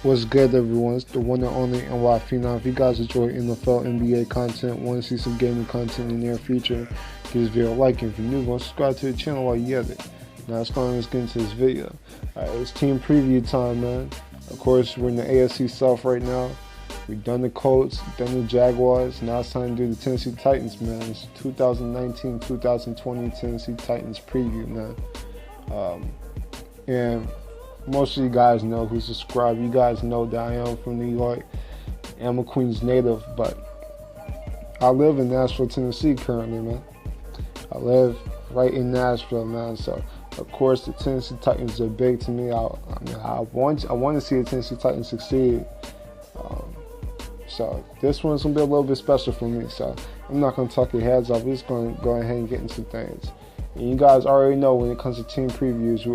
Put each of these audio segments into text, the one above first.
What's good, everyone? It's the one and only NY Phenom. If you guys enjoy NFL, NBA content, want to see some gaming content in the near future, give this video a like. And if you're new, go subscribe to the channel while you at it. Now, let's get into this video. Alright, it's team preview time, man. Of course, we're in the AFC South right now. We've done the Colts, done the Jaguars. Now it's time to do the Tennessee Titans, man. It's 2019-2020 Tennessee Titans preview, man. And most of you guys know who subscribe. You guys know that I am from New York. I'm a Queens native, but I live in Nashville, Tennessee currently, man. I live right in Nashville, man. So, of course, the Tennessee Titans are big to me. I want to see the Tennessee Titans succeed. So this one's gonna be a little bit special for me. So I'm not gonna talk your heads off. We're just gonna go ahead and get into things. And you guys already know when it comes to team previews, we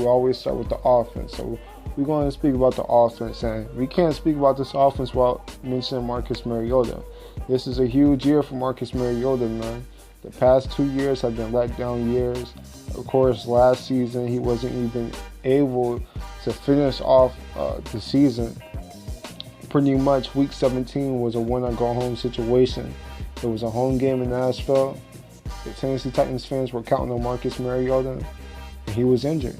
always start with the offense. So we're going to speak about the offense, and we can't speak about this offense without mentioning Marcus Mariota. This is a huge year for Marcus Mariota, man. The past 2 years have been letdown years. Of course, last season he wasn't even able to finish off the season. Pretty much week 17 was a win-or-go-home situation. It was a home game in Nashville. The Tennessee Titans fans were counting on Marcus Mariota, and he was injured.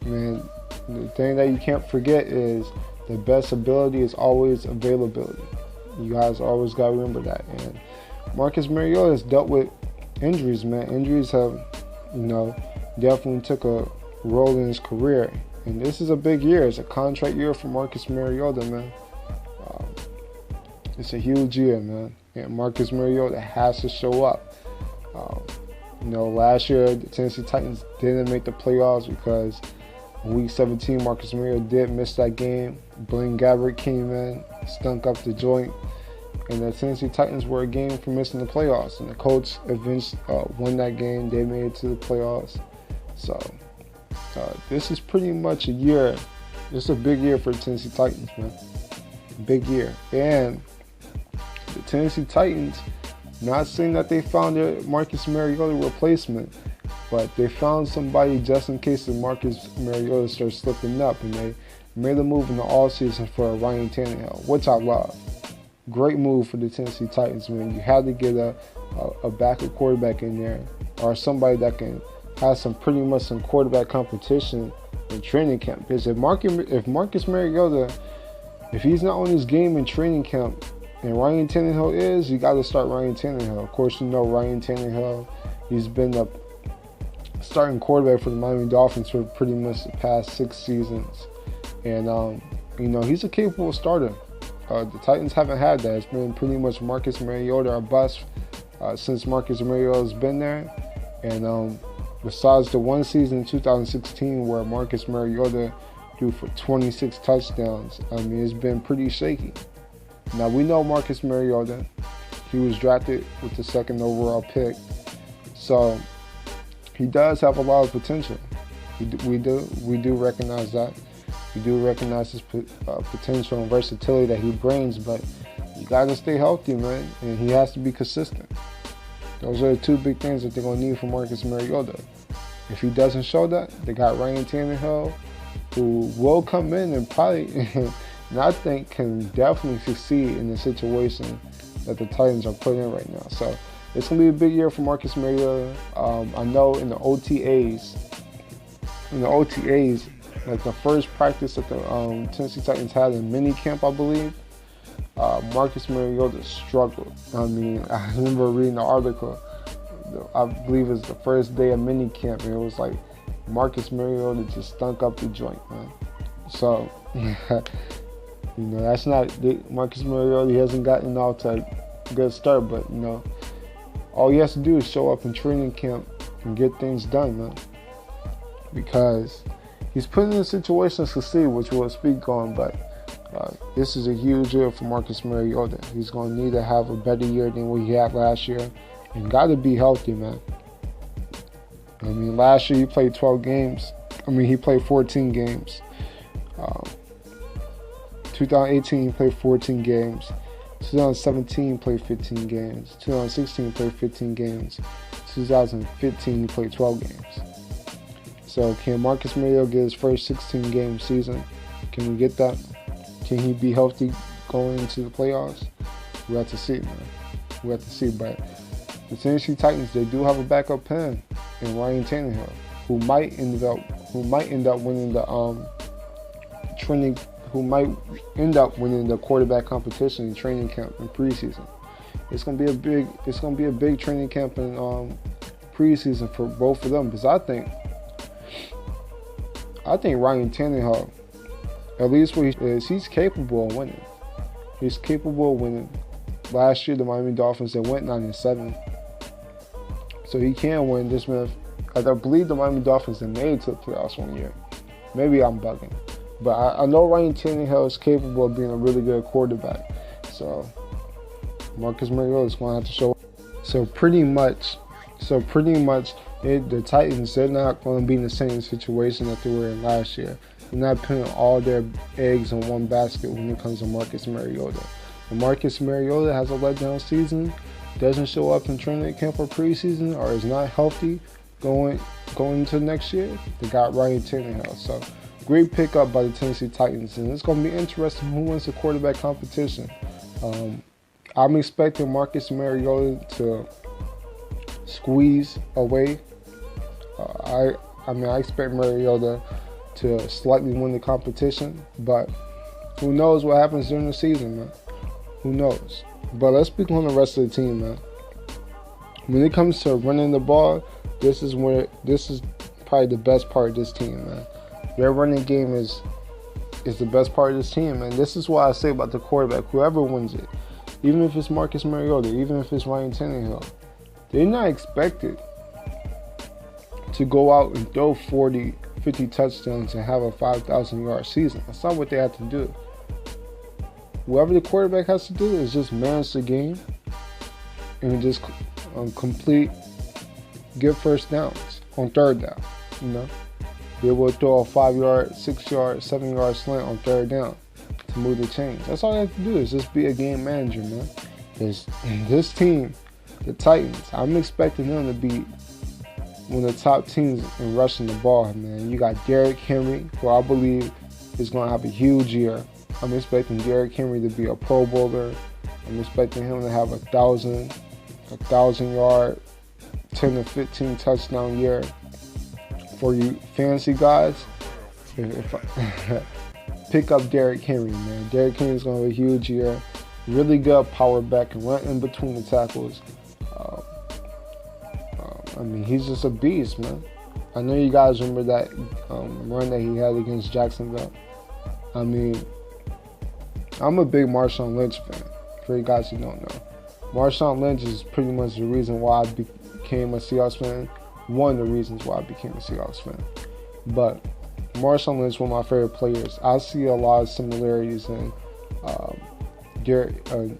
Man, the thing that you can't forget is the best ability is always availability. You guys always got to remember that. And Marcus Mariota has dealt with injuries, man. Injuries have, definitely took a role in his career. And this is a big year. It's a contract year for Marcus Mariota, man. It's a huge year, man. And Marcus Mariota has to show up. Last year the Tennessee Titans didn't make the playoffs because in week 17 Marcus Mariota did miss that game. Blaine Gabbert came in, stunk up the joint, and the Tennessee Titans were a game from missing the playoffs. And the Colts eventually won that game. They made it to the playoffs. So this is pretty much a year. This is a big year for the Tennessee Titans, man. Big year. And the Tennessee Titans, not saying that they found their Marcus Mariota replacement, but they found somebody just in case the Marcus Mariota starts slipping up, and they made a move in the offseason for Ryan Tannehill, which I love. Great move for the Tennessee Titans, man. You had to get a backup quarterback in there, or somebody that can have some quarterback competition in training camp. Because if Marcus Mariota, if he's not on his game in training camp, and Ryan Tannehill is, you got to start Ryan Tannehill. Of course, Ryan Tannehill. He's been the starting quarterback for the Miami Dolphins for pretty much the past 6 seasons, and he's a capable starter. The Titans haven't had that. It's been pretty much Marcus Mariota or bust since Marcus Mariota's been there, and besides the one season in 2016 where Marcus Mariota threw for 26 touchdowns, it's been pretty shaky. Now, we know Marcus Mariota. He was drafted with the 2nd overall pick. So, he does have a lot of potential. We do recognize that. We do recognize his potential and versatility that he brings, but you got to stay healthy, man, and he has to be consistent. Those are the 2 big things that they're going to need from Marcus Mariota. If he doesn't show that, they got Ryan Tannehill, who will come in and probably... and I think can definitely succeed in the situation that the Titans are put in right now. So it's going to be a big year for Marcus Mariota. I know in the OTAs, like the first practice that the Tennessee Titans had in minicamp, I believe, Marcus Mariota struggled. I remember reading the article. I believe it was the first day of minicamp, and it was like Marcus Mariota just stunk up the joint, man. So, that's not Marcus Mariota. He hasn't gotten off to a good start, but all he has to do is show up in training camp and get things done, man. Because he's put in a situation to succeed, which we'll speak on. But this is a huge year for Marcus Mariota. He's going to need to have a better year than what he had last year, and got to be healthy, man. Last year he played 12 games. He played 14 games. 2018 he played 14 games. 2017 he played 15 games. 2016 he played 15 games. 2015 he played 12 games. So can Marcus Mariota get his first 16-game season? Can we get that? Can he be healthy going into the playoffs? We have to see, man. We have to see. But the Tennessee Titans, they do have a backup plan in Ryan Tannehill, who might end up winning the quarterback competition in training camp in preseason. It's gonna be a big training camp in preseason for both of them, because I think Ryan Tannehill, at least what he is, he's capable of winning. He's capable of winning. Last year, the Miami Dolphins, they went 9-7, so he can win. This man, I believe the Miami Dolphins, they made it to the playoffs one year. Maybe I'm bugging, but I know Ryan Tannehill is capable of being a really good quarterback. So Marcus Mariota is going to have to show. So pretty much, the Titans, they're not going to be in the same situation that they were in last year. They're not putting all their eggs in one basket when it comes to Marcus Mariota. And Marcus Mariota has a letdown season, doesn't show up in training camp or preseason, or is not healthy going into next year. They got Ryan Tannehill. So great pickup by the Tennessee Titans, and it's going to be interesting who wins the quarterback competition. I'm expecting Marcus Mariota to squeeze away. I expect Mariota to slightly win the competition, but who knows what happens during the season, man? Who knows? But let's speak on the rest of the team, man. When it comes to running the ball, this is probably the best part of this team, man. Their running game is the best part of this team, and this is what I say about the quarterback. Whoever wins it, even if it's Marcus Mariota, even if it's Ryan Tannehill, they're not expected to go out and throw 40, 50 touchdowns and have a 5,000-yard season. That's not what they have to do. Whoever the quarterback has to do is just manage the game and just get first downs on third down. Be able to throw a 5-yard, 6-yard, 7-yard slant on third down to move the chains. That's all they have to do, is just be a game manager, man. This team, the Titans, I'm expecting them to be one of the top teams in rushing the ball, man. You got Derrick Henry, who I believe is going to have a huge year. I'm expecting Derrick Henry to be a Pro Bowler. I'm expecting him to have a 1,000-yard, 10 to 15 touchdown year. For you fantasy guys, pick up Derrick Henry, man. Derrick Henry's going to have a huge year. Really good power back and run in between the tackles. He's just a beast, man. I know you guys remember that run that he had against Jacksonville. I'm a big Marshawn Lynch fan, for you guys who don't know. Marshawn Lynch is pretty much the reason why I became a Seahawks fan. One of the reasons why I became a Seahawks fan. But Marshawn Lynch is one of my favorite players. I see a lot of similarities in Derrick Henry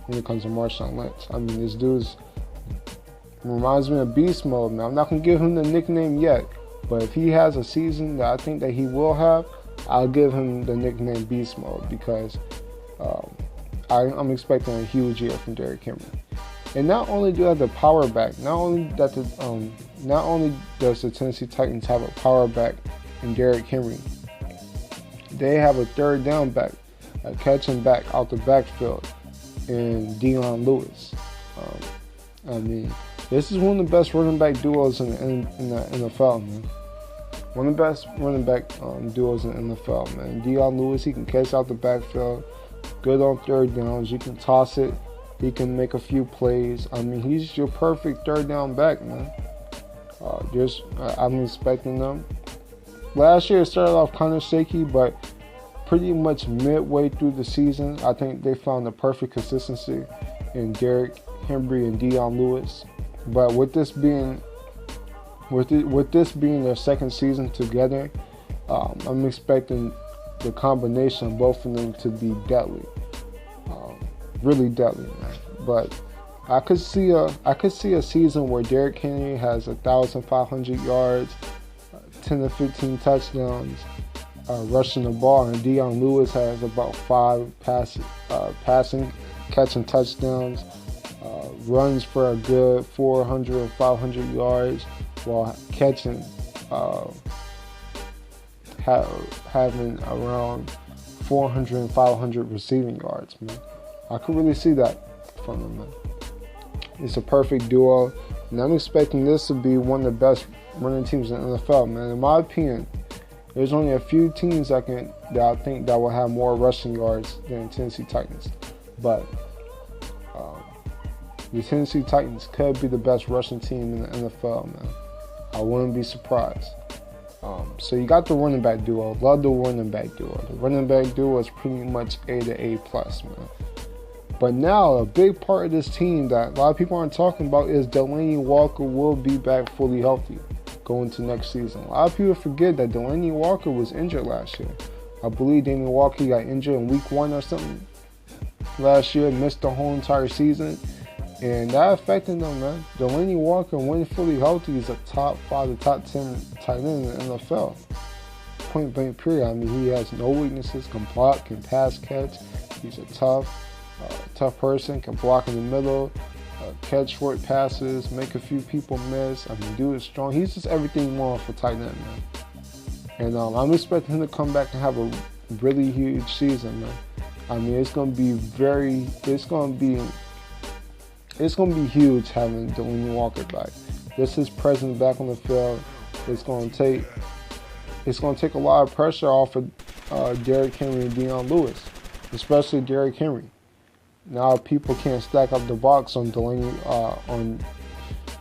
when it comes to Marshawn Lynch. This dude reminds me of beast mode. Now, I'm not going to give him the nickname yet, but if he has a season that I think that he will have, I'll give him the nickname beast mode, because I'm expecting a huge year from Derrick Henry. And not only do I have the power back, not only does the Tennessee Titans have a power back in Derrick Henry, they have a third down back, a catching back out the backfield in Dion Lewis. This is one of the best running back duos in the NFL, man. One of the best running back duos in the NFL, man. Dion Lewis, he can catch out the backfield, good on third downs. You can toss it. He can make a few plays. He's your perfect third down back, man. I'm expecting them. Last year it started off kind of shaky, but pretty much midway through the season, I think they found the perfect consistency in Derrick Henry and Dion Lewis. But with this being their second season together, I'm expecting the combination of both of them to be deadly. Really deadly, man. But I could see a season where Derrick Henry has 1,500 yards, 10 to 15 touchdowns, rushing the ball, and Dion Lewis has about 5 passing, catching touchdowns, runs for a good 400 or 500 yards while catching having around 400 and 500 receiving yards, man. I could really see that from them, man. It's a perfect duo, and I'm expecting this to be one of the best running teams in the NFL, man. In my opinion, there's only a few teams that I think that will have more rushing yards than Tennessee Titans, but the Tennessee Titans could be the best rushing team in the NFL, man. I wouldn't be surprised. So you got the running back duo. Love the running back duo. The running back duo is pretty much A to A plus, man. But now a big part of this team that a lot of people aren't talking about is Delanie Walker will be back fully healthy going to next season. A lot of people forget that Delanie Walker was injured last year. I believe Delanie Walker got injured in week 1 or something last year, missed the whole entire season. And that affected them, man. Delanie Walker, when fully healthy, is a top 5 to top 10 tight end in the NFL. Point blank period. I mean, he has no weaknesses, can block, can pass catch. He's a tough person, can block in the middle, catch short passes, make a few people miss. I mean, dude is strong. He's just everything you want for tight end, man. And I'm expecting him to come back and have a really huge season, man. I mean, it's going to be huge having Delanie Walker back. Just his presence back on the field, it's going to take a lot of pressure off of Derrick Henry and Dion Lewis, especially Derrick Henry. Now people can't stack up the box on on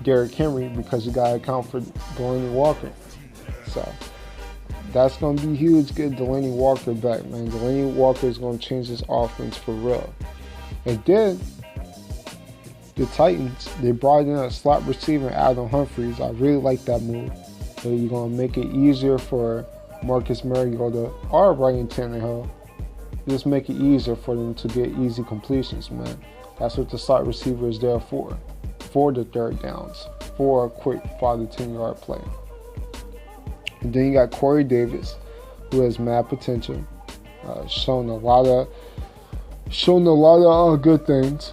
Derrick Henry because you got to account for Delanie Walker. So that's going to be huge. Get Delanie Walker back, man. Delanie Walker is going to change this offense for real. And then the Titans, they brought in a slot receiver, Adam Humphries. I really like that move. So you're going to make it easier for Marcus Mariota or Ryan Tannehill. Just make it easier for them to get easy completions, man. That's what the slot receiver is there for the third downs, for a quick 5 to 10 yard play. And then you got Corey Davis, who has mad potential, shown a lot of good things.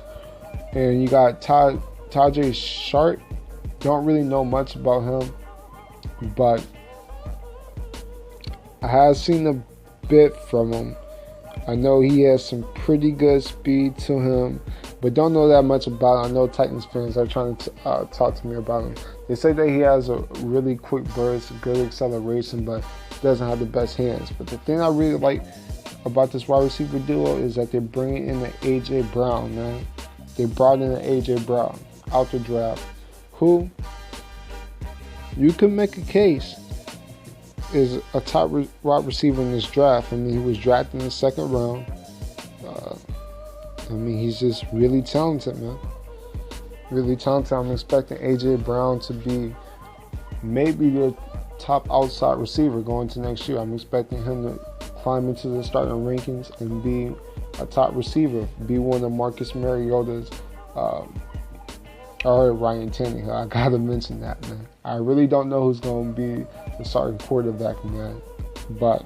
And you got Tajay Sharp. Don't really know much about him, but I have seen a bit from him. I know he has some pretty good speed to him, but don't know that much about him. I know Titans fans are trying to talk to me about him. They say that he has a really quick burst, good acceleration, but doesn't have the best hands. But the thing I really like about this wide receiver duo is that they're bringing in the A.J. Brown, man. They brought in the A.J. Brown out the draft, who you can make a case is a top wide receiver in this draft. I mean, he was drafted in the 2nd round. I mean, he's just really talented, man. Really talented. I'm expecting A.J. Brown to be maybe the top outside receiver going to next year. I'm expecting him to climb into the starting rankings and be a top receiver, be one of Marcus Mariota's or Ryan Tannehill. I gotta mention that, man. I really don't know who's gonna be the starting quarterback, man. But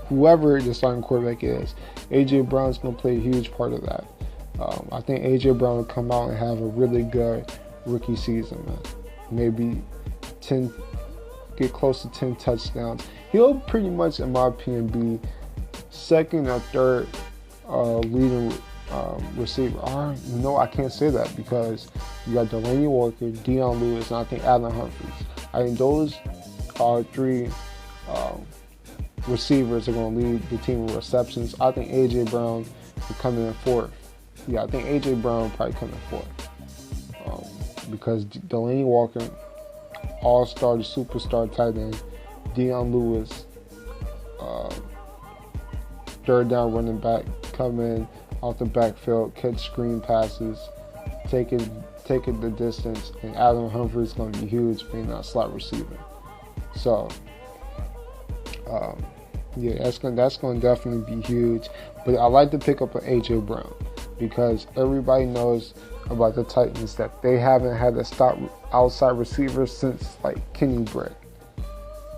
whoever the starting quarterback is, A.J. Brown's gonna play a huge part of that. I think A.J. Brown will come out and have a really good rookie season, man. Maybe get close to 10 touchdowns. He'll pretty much, in my opinion, be second or third leading receiver. No, I can't say that because you got Delanie Walker, Dion Lewis, and I think Adam Humphries. I think those are 3 receivers are going to lead the team with receptions. I think A.J. Brown will come in 4th. Yeah, I think A.J. Brown will probably come in 4th because Delanie Walker, all-star, the superstar tight end, Dion Lewis, 3rd down running back, come in off the backfield, catch screen passes, take it the distance, and Adam Humphries is going to be huge being that slot receiver. So, yeah, that's going to definitely be huge. But I like to pick up an A.J. Brown because everybody knows about the Titans that they haven't had a stop outside receiver since like Kenny Britt.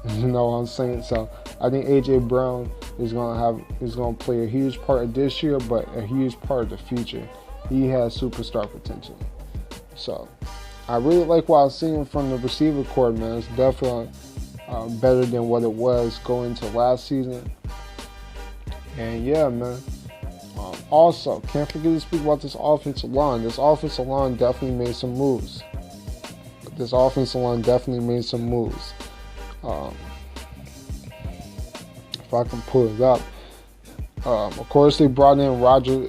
You know what I'm saying? So I think A.J. Brown is going to play a huge part of this year, but a huge part of the future. He has superstar potential. So I really like what I'm seeing from the receiver corps, man. It's definitely better than what it was going into last season. And yeah, man. Also, can't forget to speak about this offensive line. This offensive line definitely made some moves. If I can pull it up. Of course, they brought in Roger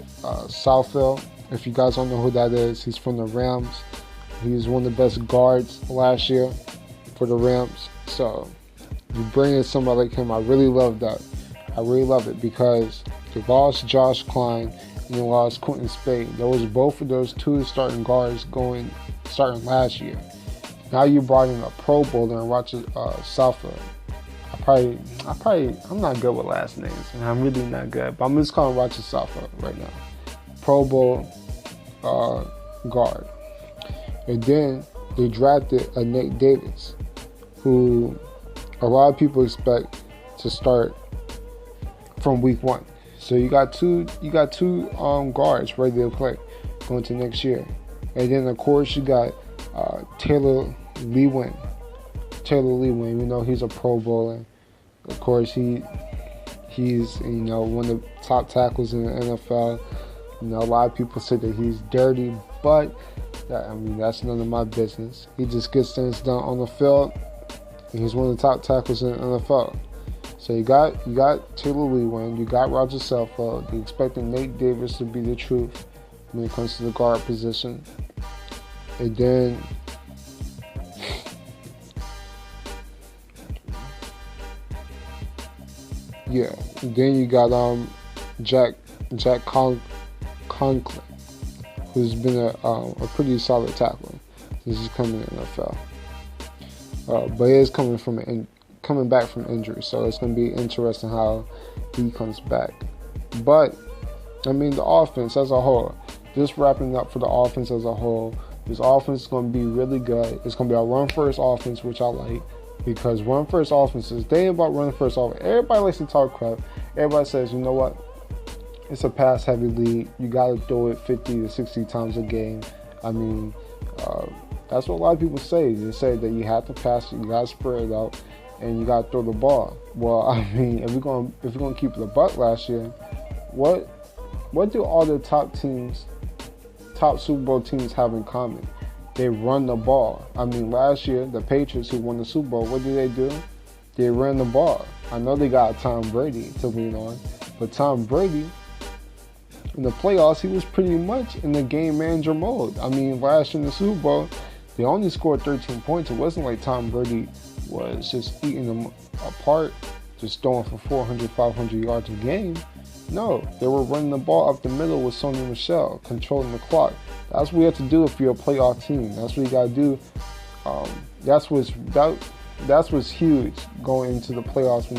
Southfield. If you guys don't know who that is, he's from the Rams. He was one of the best guards last year for the Rams. So you bring in somebody like him, I really love that. I really love it because they lost Josh Klein and they lost Quentin Spade. Both of those two starting guards starting last year. Now you brought in a Pro Bowler and Roger Southfield. I'm not good with last names, and I'm really not good, but I'm just calling Roger Southfield right now. Pro Bowl guard. And then they drafted a Nate Davis, who a lot of people expect to start from week 1. So you got two guards ready to play going to next year. And then of course you got Taylor Lewin. We know he's a Pro Bowler. Of course he's one of the top tackles in the NFL. A lot of people say that he's dirty, but that's none of my business. He just gets things done on the field, and he's one of the top tackles in the NFL. So you got Taylor Lewin, you got Roger Southfield. You're expecting Nate Davis to be the truth when it comes to the guard position. And then then you got Jack Conklin, who's been a pretty solid tackler since he's coming in the NFL. But he is coming back from injury, so it's going to be interesting how he comes back. But the offense as a whole, just wrapping up for the offense as a whole, this offense is going to be really good. It's going to be a run-first offense, which I like, because run-first offenses, they ain't about run-first offense. Everybody likes to talk crap. Everybody says, you know what? It's a pass-heavy league. You got to throw it 50 to 60 times a game. That's what a lot of people say. They say that you have to pass it, you got to spread it out, and you got to throw the ball. Well, if we're going to keep the buck last year, what do all the top Super Bowl teams have in common? They run the ball. Last year, the Patriots, who won the Super Bowl, what do? They ran the ball. I know they got Tom Brady to lean on, but Tom Brady, in the playoffs, he was pretty much in the game manager mode. Last year in the Super Bowl, they only scored 13 points. It wasn't like Tom Brady was just eating them apart, just throwing for 400, 500 yards a game. No, they were running the ball up the middle with Sonny Michel, controlling the clock. That's what you have to do if you're a playoff team. That's what you got to do. That's what's huge going into the playoffs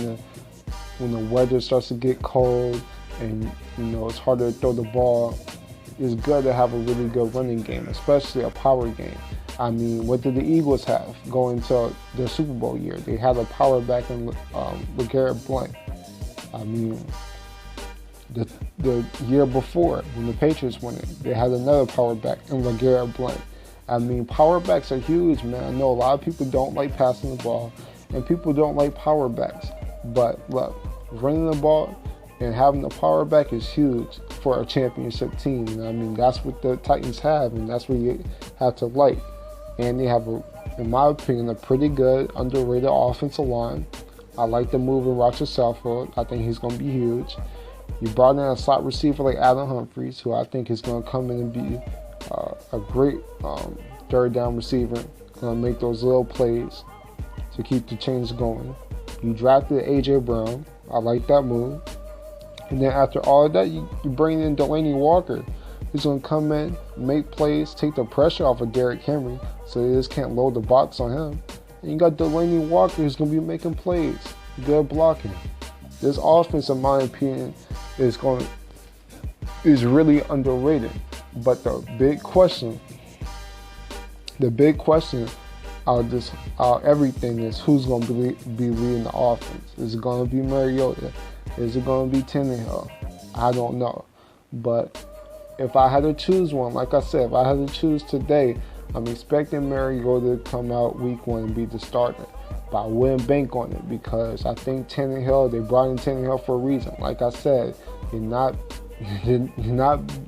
when the weather starts to get cold and it's harder to throw the ball. It's good to have a really good running game, especially a power game. What did the Eagles have going into their Super Bowl year? They had a power back in LeGarrette Blount. The year before, when the Patriots won it, they had another power back in LeGarrette Blount. Power backs are huge, man. I know a lot of people don't like passing the ball, and people don't like power backs. But look, running the ball and having the power back is huge for a championship team. That's what the Titans have, and that's what you have to like. And they have, in my opinion, a pretty good, underrated offensive line. I like the move in Roger Southfield. I think he's going to be huge. You brought in a slot receiver like Adam Humphries, who I think is going to come in and be a great third down receiver. Going to make those little plays to keep the chains going. You drafted A.J. Brown. I like that move. And then after all of that, you bring in Delanie Walker. He's going to come in, make plays, take the pressure off of Derrick Henry so they just can't load the box on him. And you got Delanie Walker who's going to be making plays, good blocking. This offense, in my opinion, is really underrated. But the big question out of everything is who's going to be leading the offense. Is it going to be Mariota? Is it going to be Tannehill? I don't know. But if I had to choose one, like I said, if I had to choose today, I'm expecting Mariota to come out week 1 and be the starter. but I wouldn't bank on it because I think Tannehill, they brought in Tannehill for a reason. Like I said, you're not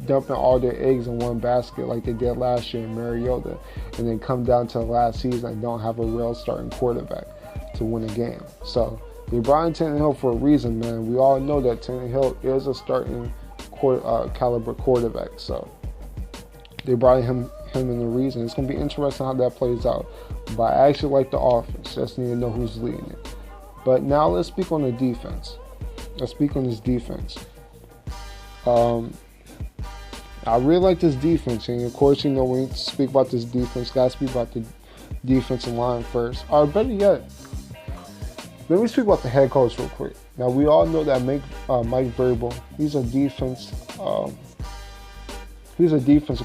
dumping all their eggs in one basket like they did last year in Mariota, and then come down to the last season and don't have a real starting quarterback to win a game. So they brought in Tannehill for a reason, man. We all know that Tannehill is a starting caliber quarterback. So they brought him in the reason. It's going to be interesting how that plays out. But I actually like the offense. Just need to know who's leading it. But now let's speak on the defense. Let's speak on this defense. I really like this defense. And of course, you know, when you speak about this defense, got to speak about the defensive line first. Or better yet, let me speak about the head coach real quick. Now, we all know that Mike Vrabel, he's a defensive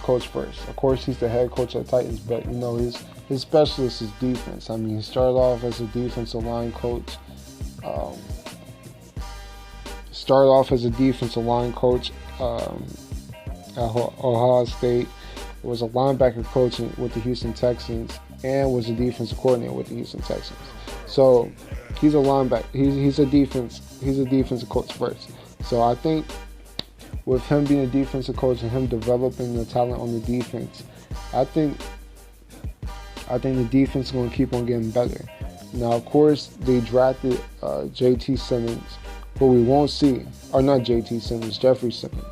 coach first. Of course, he's the head coach of the Titans, but you know his specialist is defense. I mean, he started off as a defensive line coach. At Ohio State. Was a linebacker coach with the Houston Texans, and was a defensive coordinator with the Houston Texans. So he's a linebacker. He's a defensive coach first. So I think with him being a defensive coach and him developing the talent on the defense, I think the defense is going to keep on getting better. Now, of course, they drafted J.T. Simmons, but we won't see, or not J.T. Simmons, Jeffrey Simmons.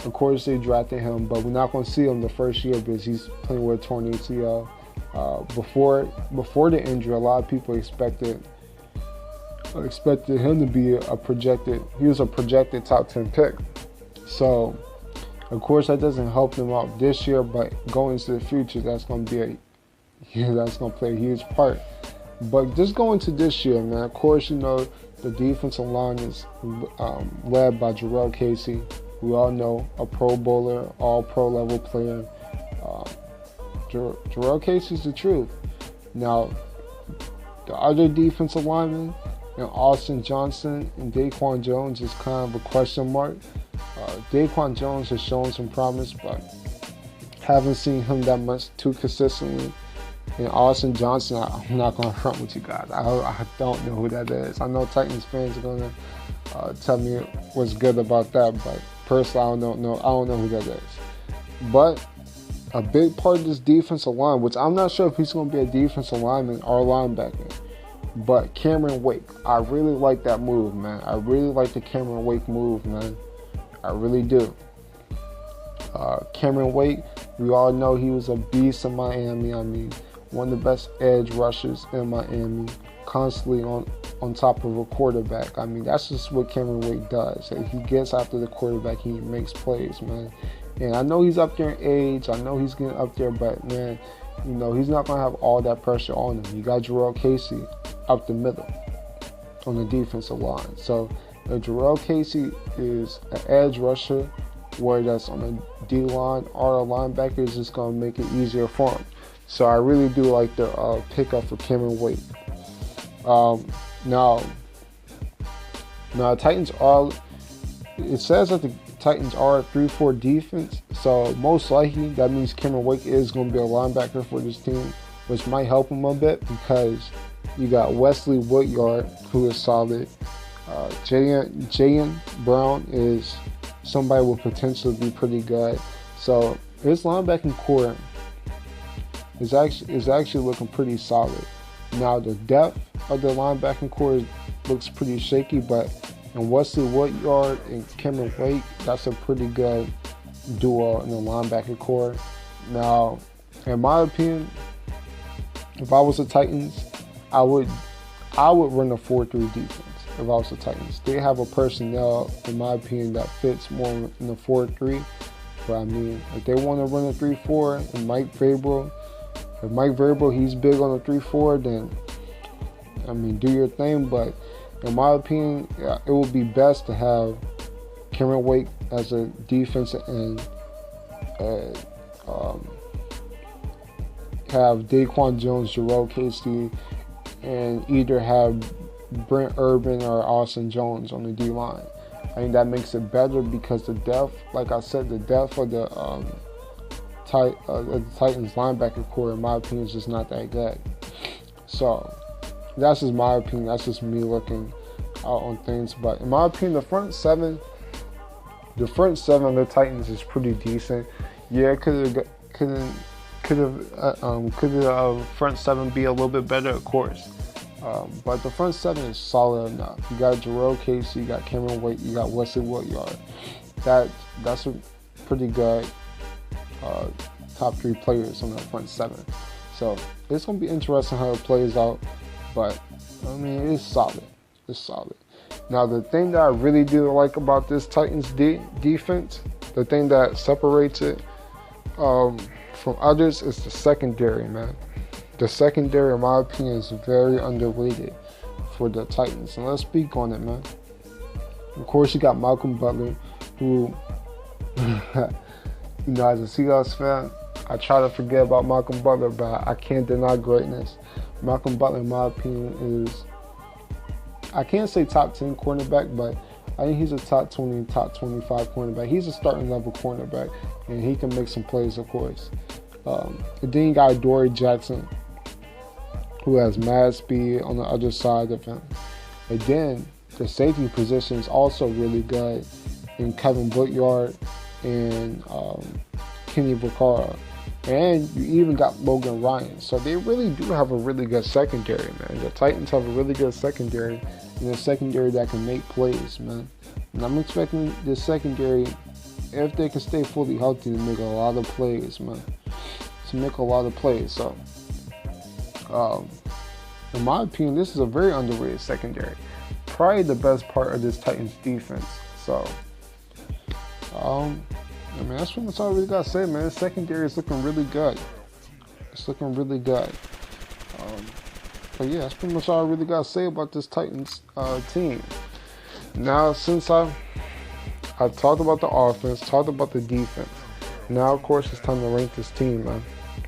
Of course, they drafted him, but we're not going to see him the first year because he's playing with a torn ACL. Before the injury, a lot of people expected him to be he was a projected top 10 pick. So, of course, that doesn't help them out this year, but going into the future, that's going to play a huge part. But just going to this year, man, of course, you know, the defensive line is led by Jurrell Casey. We all know a Pro Bowler, all pro level player. Jurrell Casey's the truth. Now, the other defensive linemen, Austin Johnson and Daquan Jones, is kind of a question mark. Daquan Jones has shown some promise, but haven't seen him that much too consistently. And Austin Johnson, I'm not going to front with you guys. I don't know who that is. I know Titans fans are going to tell me what's good about that, but personally, I don't know who that is. But a big part of this defensive line, which I'm not sure if he's going to be a defensive lineman or linebacker, but Cameron Wake. I really like that move, man. I really like the Cameron Wake move, man. I really do. Cameron Wake, we all know he was a beast in Miami. I mean, one of the best edge rushers in Miami, constantly on top of a quarterback. I mean, that's just what Cameron Wake does. He gets after the quarterback, he makes plays, man. And I know he's up there in age, I know he's getting up there, but man, you know, he's not going to have all that pressure on him. You got Jurrell Casey up the middle on the defensive line. So if Jurrell Casey is an edge rusher, whether that's on a D-line or a linebacker, is just going to make it easier for him. So I really do like the pickup for Cameron Wake. Now Titans are, it says that the Titans are a 3-4 defense, so most likely that means Cameron Wake is going to be a linebacker for this team, which might help him a bit because you got Wesley Woodyard, who is solid. Jayan Brown is somebody with potential to be pretty good. So his linebacking core is actually looking pretty solid. Now the depth of the linebacking core looks pretty shaky, but in Wesley Woodyard and Cameron Wake, that's a pretty good duo in the linebacking core. Now, in my opinion, if I was the Titans, I would run a 4-3 defense. If I was the Titans, they have a personnel, in my opinion, that fits more in the 4-3. But I mean, if they want to run a 3-4, and Mike Vrabel, he's big on the 3-4, then I mean, do your thing. But in my opinion, it would be best to have Cameron Wake as a defensive end, have Daquan Jones, Jurrell Casey, and either have Brent Urban or Austin Jones on the D-line. I think that makes it better because the depth, like I said, the depth of the Titans linebacker core, in my opinion, is just not that good. So that's just my opinion. That's just me looking out on things. But in my opinion, the front seven of the Titans is pretty decent. Yeah, could the front seven be a little bit better? Of course. But the front seven is solid enough. You got Jarrell Casey, you got Cameron Wake, you got Wesley Woodyard. That's a pretty good top three players on the front seven. So it's gonna be interesting how it plays out. But I mean, it's solid. It's solid. Now the thing that I really do like about this Titans defense, the thing that separates it from others is the secondary, man. The secondary, in my opinion, is very underrated for the Titans. And let's speak on it, man. Of course, you got Malcolm Butler, who, as a Seahawks fan, I try to forget about Malcolm Butler, but I can't deny greatness. Malcolm Butler, in my opinion, is, I can't say top 10 cornerback, but I think he's a top 20, top 25 cornerback. He's a starting level cornerback, and he can make some plays, of course. And then you got Dory Jackson, who has mad speed on the other side of him. And then the safety position is also really good in Kevin Woodyard and Kenny Vaccaro. And you even got Logan Ryan. So they really do have a really good secondary, man. The Titans have a really good secondary, and a secondary that can make plays, man. And I'm expecting this secondary, if they can stay fully healthy, to make a lot of plays, man. So, in my opinion, this is a very underrated secondary. Probably the best part of this Titans defense. So, I mean, that's pretty much all we got to say, man. The secondary is looking really good. It's looking really good. But yeah, that's pretty much all I really got to say about this Titans team. Now, since I talked about the offense, talked about the defense, now, of course, it's time to rank this team, man.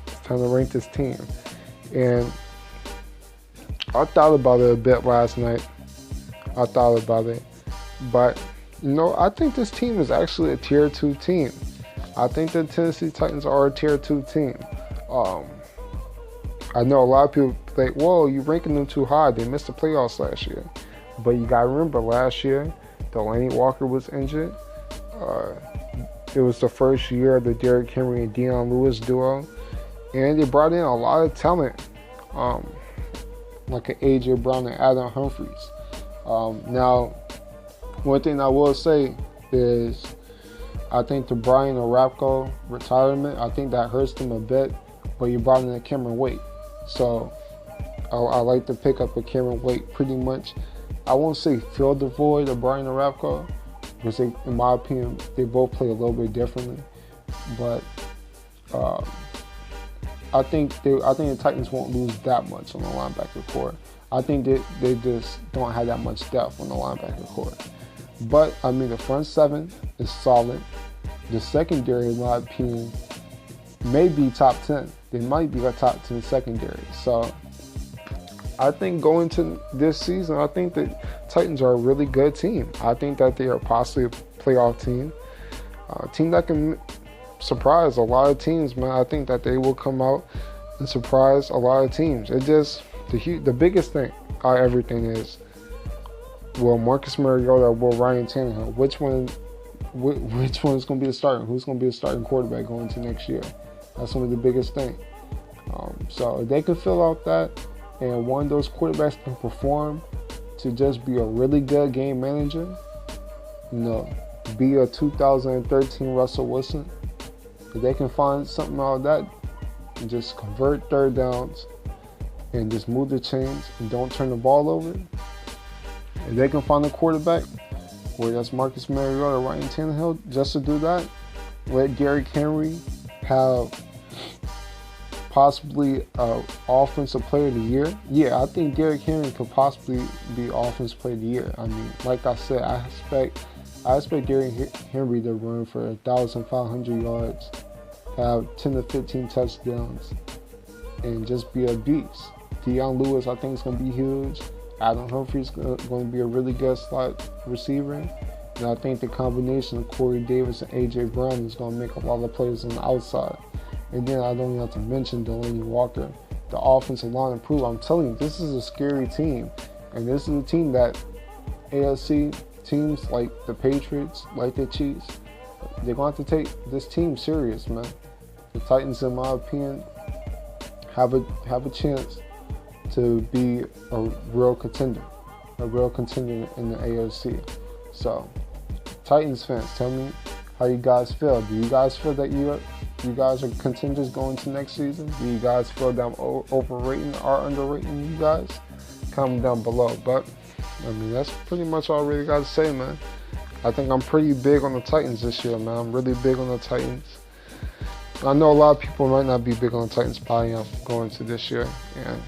It's time to rank this team. And I thought about it a bit last night. But, I think this team is actually a Tier 2 team. I think the Tennessee Titans are a Tier 2 team. I know a lot of people think, whoa, you're ranking them too high. They missed the playoffs last year. But you got to remember, last year, Delaney Walker was injured. It was the first year of the Derrick Henry and Dion Lewis duo. And they brought in a lot of talent, like an A.J. Brown and Adam Humphries. Now, one thing I will say is I think the Brian Orakpo retirement, I think that hurts them a bit, but you brought in a Cameron Wake. So I like the pickup of Cameron Wake pretty much. I won't say fill the void of Brian Orakpo, because in my opinion, they both play a little bit differently. But I think the Titans won't lose that much on the linebacker core. I think they just don't have that much depth on the linebacker core. But, I mean, the front seven is solid. The secondary, in my opinion, may be top 10. They might be a top 10 secondary. So, I think going to this season, I think the Titans are a really good team. I think that they are possibly a playoff team. A team that can surprise a lot of teams, man. I think that they will come out and surprise a lot of teams. It just, the biggest thing out of everything is, will Marcus Mariota or will Ryan Tannehill? Which one is going to be the starter? Who's going to be the starting quarterback going into next year? That's one of the biggest things. So if they can fill out that, and one of those quarterbacks can perform to just be a really good game manager, be a 2013 Russell Wilson, if they can find something out of that, and just convert third downs and just move the chains and don't turn the ball over, if they can find a quarterback, whether that's Marcus Mariota or Ryan Tannehill, just to do that, let Derrick Henry have possibly offensive player of the year. Yeah, I think Derrick Henry could possibly be offensive player of the year. I mean, like I said, I expect Derrick Henry to run for 1,500 yards, have 10 to 15 touchdowns, and just be a beast. Dion Lewis, I think, is going to be huge. Adam Humphries is going to be a really good slot receiver. And I think the combination of Corey Davis and A.J. Brown is going to make a lot of plays on the outside. And then I don't even have to mention Delaney Walker the offensive line improve. I'm telling you, this is a scary team. And this is a team that AFC teams like the Patriots, like the Chiefs, they're going to have to take this team serious, man. The Titans, in my opinion, have a chance to be a real contender in the AFC. So, Titans fans, tell me how you guys feel. Do you guys feel that you guys are contenders going to next season? Do you guys feel that I'm overrating or underrating you guys? Comment down below. But I mean, that's pretty much all I really got to say, man. I think I'm pretty big on the Titans this year, man. I'm really big on the Titans. I know a lot of people might not be big on the Titans, but I am going to this year. And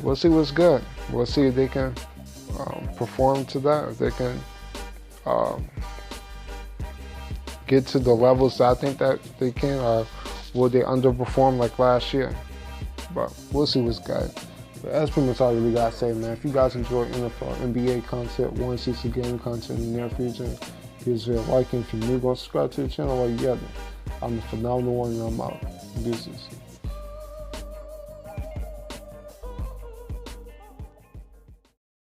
we'll see what's good. We'll see if they can perform to that, if they can get to the levels that I think that they can, or will they underperform like last year? But we'll see what's good. But that's pretty much all I really got to say, man. If you guys enjoy NFL, NBA content, want to see some game content in the near future, please hit like, and if you're new, go subscribe to the channel while you get it. I'm the phenomenal one, and I'm out. Deuces.